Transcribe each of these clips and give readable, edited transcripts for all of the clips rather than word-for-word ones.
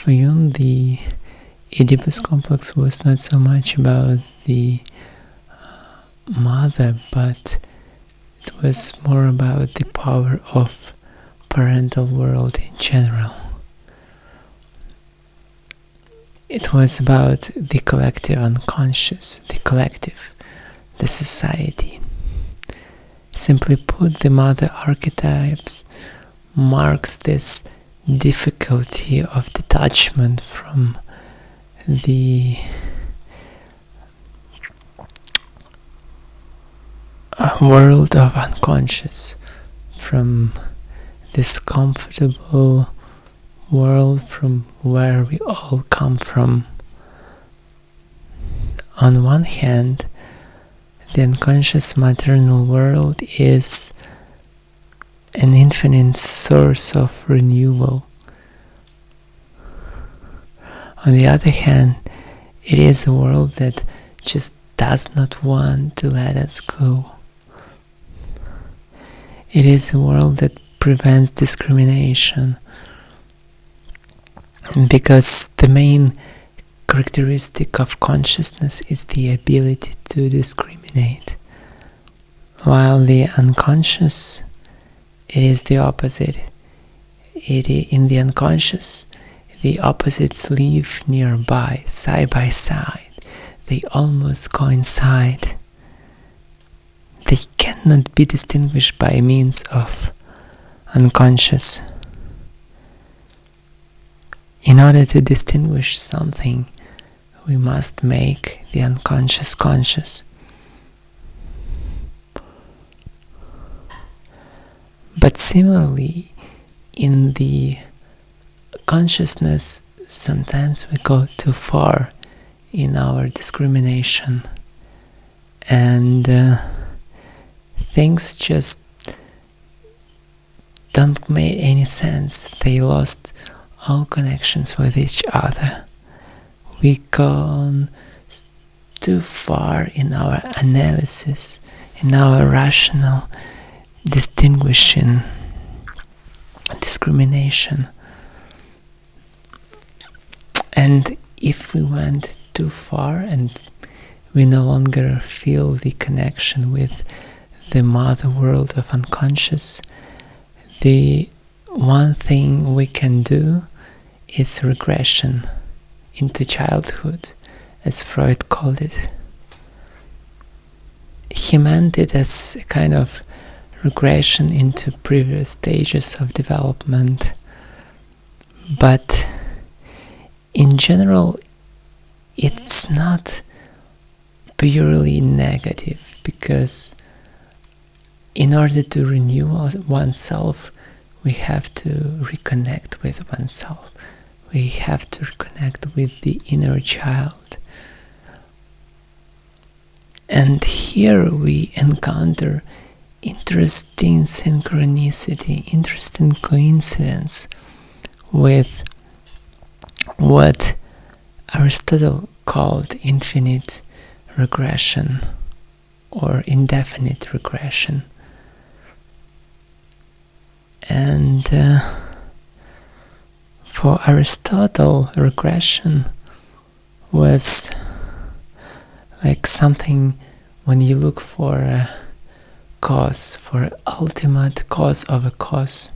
For Jung, the Oedipus complex was not so much about the mother, but it was more about the power of parental world in general. It was about the collective unconscious, the collective, the society. Simply put, the mother archetypes marks this difficulty of detachment from the world of unconscious, from this comfortable world from where we all come from. On one hand, the unconscious maternal world is an infinite source of renewal. On the other hand, it is a world that just does not want to let us go. It is a world that prevents discrimination, because the main characteristic of consciousness is the ability to discriminate, while the unconscious, it is the opposite. In the unconscious, the opposites live nearby, side by side. They almost coincide. They cannot be distinguished by means of unconscious. In order to distinguish something, we must make the unconscious conscious. But similarly, in the consciousness, sometimes we go too far in our discrimination, and things just don't make any sense. They lost all connections with each other. We gone too far in our analysis, in our rational distinguishing, discrimination. And if we went too far and we no longer feel the connection with the mother world of unconscious, the one thing we can do is regression into childhood, as Freud called it. He meant it as a kind of regression into previous stages of development, but in general it's not purely negative, because in order to renew oneself, we have to reconnect with oneself. We have to reconnect with the inner child. And here we encounter interesting synchronicity, interesting coincidence with what Aristotle called infinite regression or indefinite regression. And for Aristotle, regression was like something when you look for a cause, for ultimate cause of a cause.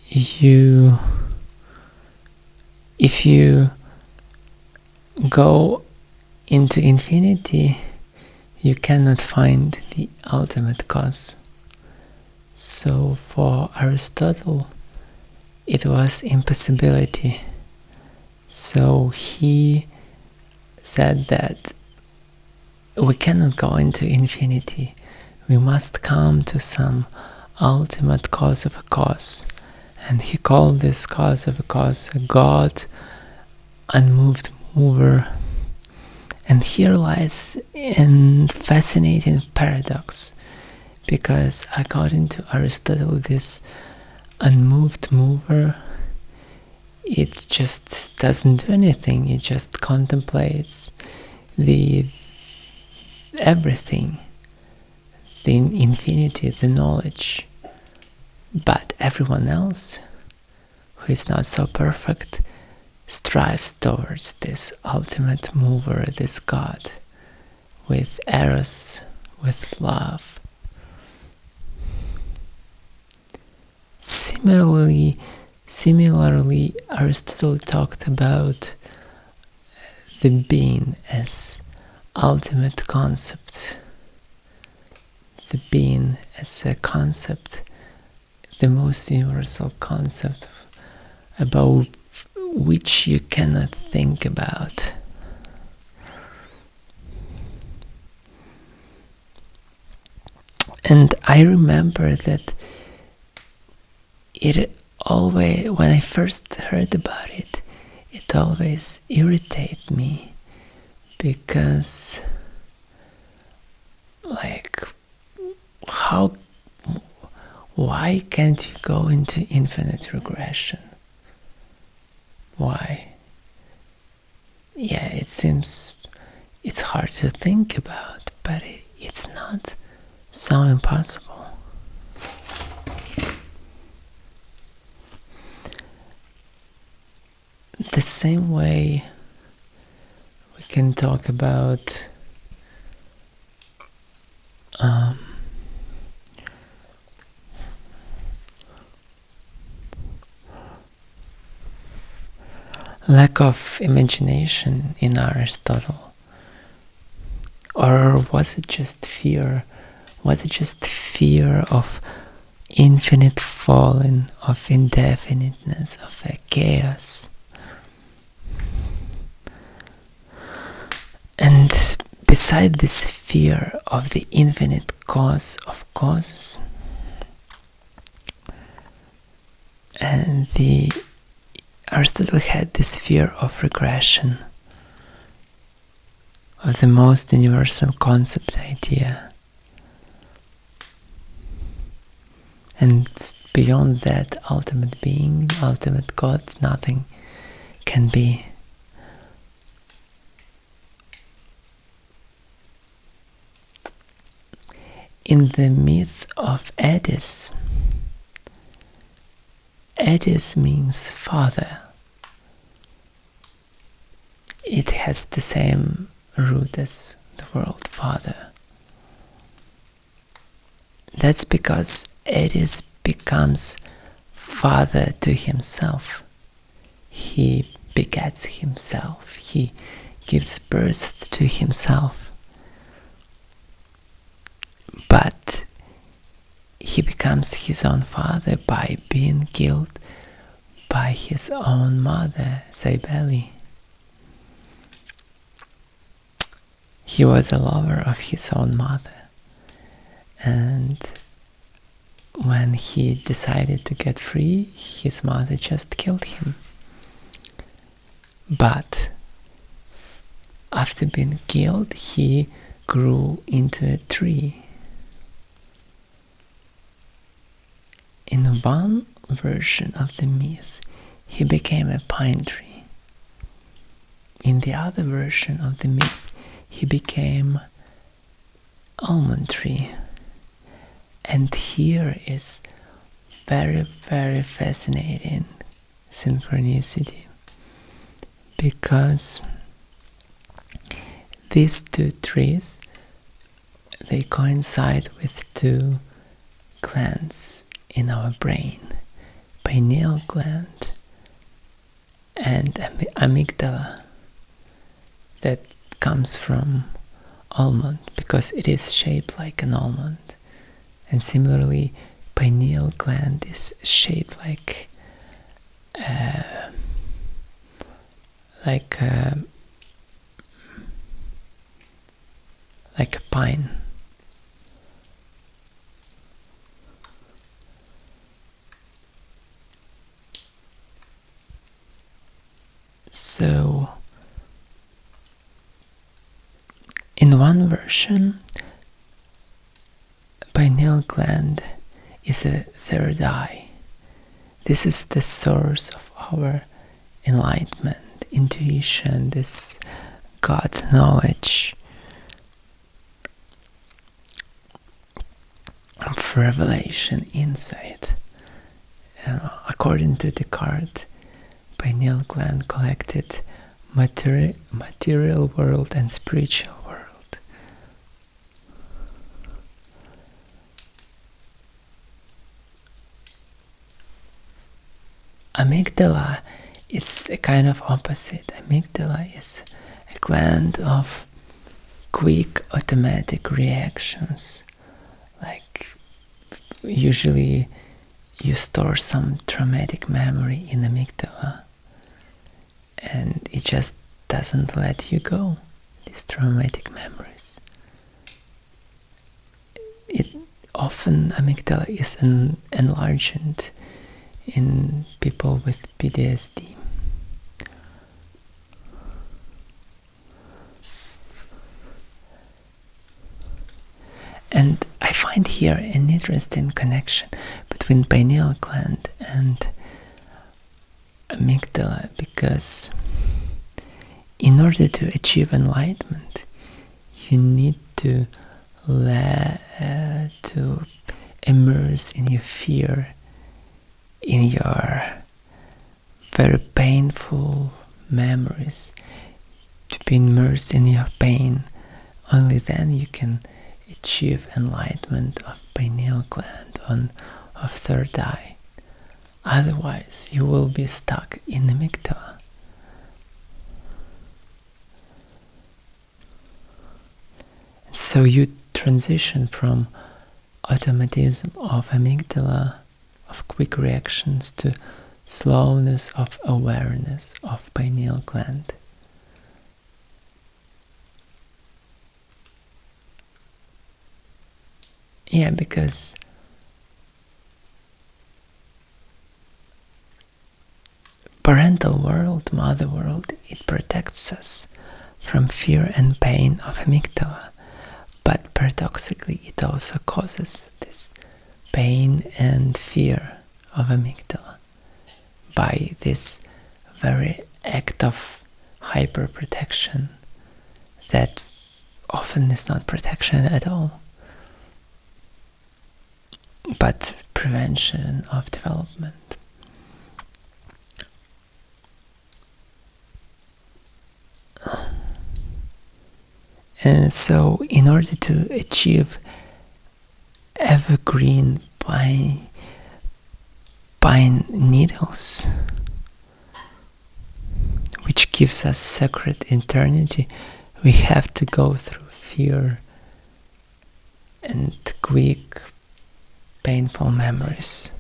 If you go into infinity, you cannot find the ultimate cause. So for Aristotle, it was impossibility. So he said that we cannot go into infinity. We must come to some ultimate cause of a cause. And he called this cause of a cause a God, unmoved mover. And here lies a fascinating paradox, because according to Aristotle, this unmoved mover, it just doesn't do anything. It just contemplates the everything, the infinity, the knowledge. But everyone else who who is not so perfect, strives towards this ultimate mover, this God, with eros, with love. Similarly, Aristotle talked about the being as ultimate concept, the being as a concept, the most universal concept about which you cannot think about. And I remember that it always, when I first heard about it, it always irritated me, because like, why can't you go into infinite regression? Why? Yeah, it seems it's hard to think about, but it's not so impossible. The same way we can talk about lack of imagination in Aristotle. Or was it just fear? Was it just fear of infinite falling, of indefiniteness, of a chaos? And beside this fear of the infinite cause of causes, and Aristotle had this fear of regression, of the most universal concept idea. And beyond that ultimate being, ultimate God, nothing can be. In the myth of Attis, Attis means father. It has the same root as the word father. That's because Attis becomes father to himself. He begets himself. He gives birth to himself. But he becomes his own father by being killed by his own mother, Cybele. He was a lover of his own mother, and when he decided to get free, his mother just killed him. But after being killed, he grew into a tree. In one version of the myth, he became a pine tree. In the other version of the myth, he became almond tree. And here is very, very fascinating synchronicity, because these two trees, they coincide with two glands in our brain, pineal gland and amygdala, that comes from almond because it is shaped like an almond. And similarly, pineal gland is shaped like a pine. So, in one version, pineal gland is a third eye. This is the source of our enlightenment, intuition, this God knowledge of revelation, insight. according to Descartes, pineal gland collected material world and spiritual world. Amygdala is a kind of opposite. Amygdala is a gland of quick automatic reactions. Like usually you store some traumatic memory in amygdala and it just doesn't let you go, these traumatic memories. Often amygdala is enlarged in people with PTSD. And I find here an interesting connection between pineal gland and amygdala, because in order to achieve enlightenment, you need to immerse in your fear, in your very painful memories, to be immersed in your pain. Only then you can achieve enlightenment of pineal gland of third eye. Otherwise, you will be stuck in amygdala. So you transition from automatism of amygdala, of quick reactions, to slowness of awareness of pineal gland. Yeah, because parental world, mother world, it protects us from fear and pain of amygdala. But paradoxically, it also causes this pain and fear of amygdala by this very act of hyperprotection that often is not protection at all, but prevention of development. And so, in order to achieve evergreen pine needles, which gives us sacred eternity, we have to go through fear and quick, painful memories,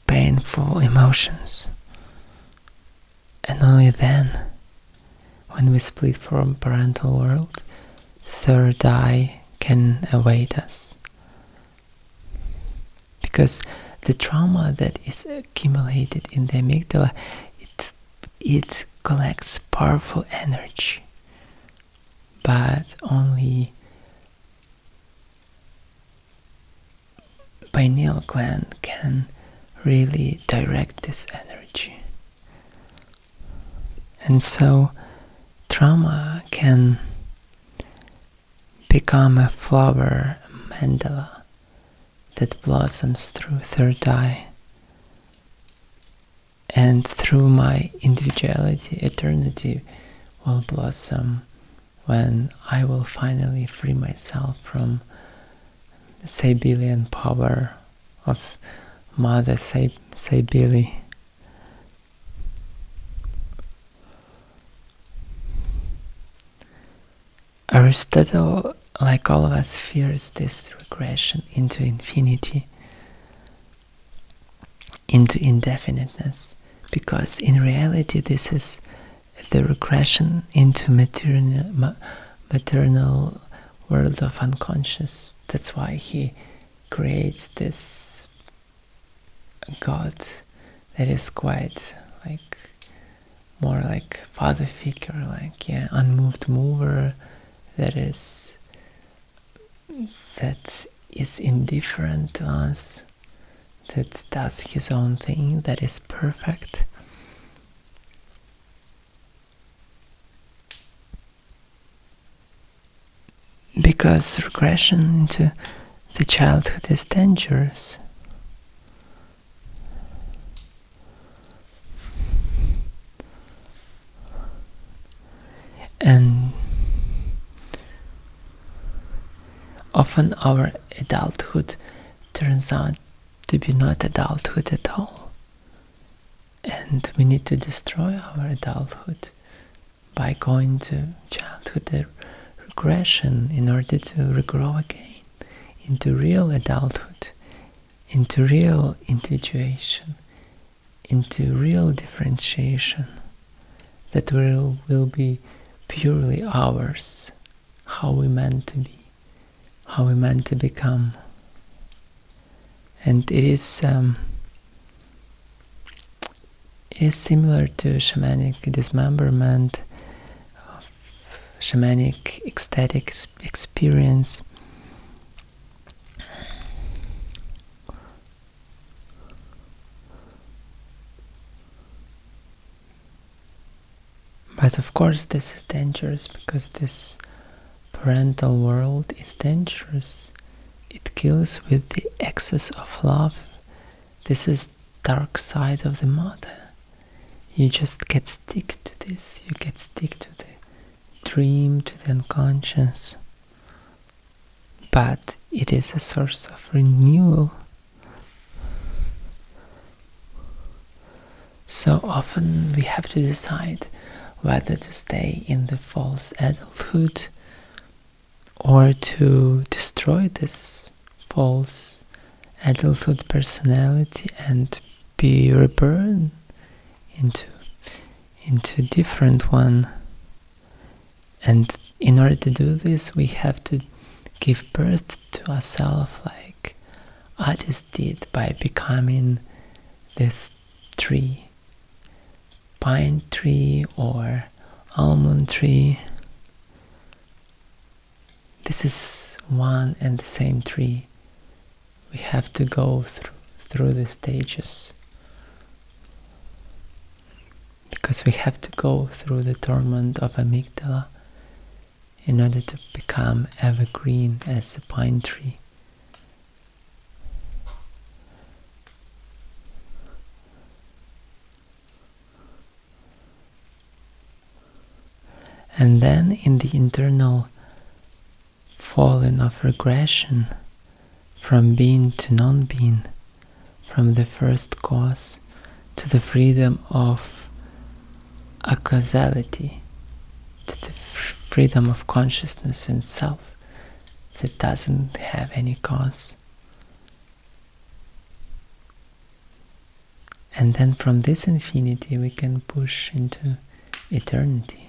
painful emotions. And only then, when we split from parental world, third eye can await us. Because the trauma that is accumulated in the amygdala, it collects powerful energy, but only pineal gland can really direct this energy. And so trauma can become a flower, a mandala, that blossoms through third eye. And through my individuality, eternity will blossom when I will finally free myself from Sibyllian power of Mother Cybele. Aristotle, like all of us, fears this regression into infinity, into indefiniteness, because in reality this is the regression into maternal world of unconscious. That's why he creates this God that is quite like more like father figure, like unmoved mover, that is indifferent to us, that does his own thing, that is perfect. Because regression into the childhood is dangerous. often our adulthood turns out to be not adulthood at all. And we need to destroy our adulthood by going to childhood regression in order to regrow again into real adulthood, into real individuation, into real differentiation that will be purely ours, how we meant to be, how we meant to become. And it is similar to shamanic dismemberment, shamanic ecstatic experience. But of course this is dangerous, because this parental world is dangerous. It kills with the excess of love. This is dark side of the mother. You just get stick to this. You get stick to the dream, to the unconscious. But it is a source of renewal. So often we have to decide whether to stay in the false adulthood or to destroy this false adulthood personality and be reborn into a different one. And in order to do this, we have to give birth to ourselves, like Attis did, by becoming this tree, pine tree or almond tree. This is one and the same tree. We have to go through the stages, because we have to go through the torment of amygdala in order to become evergreen as a pine tree. And then in the internal falling of regression, from being to non-being, from the first cause to the freedom of a causality, to the freedom of consciousness in self that doesn't have any cause. And then from this infinity we can push into eternity.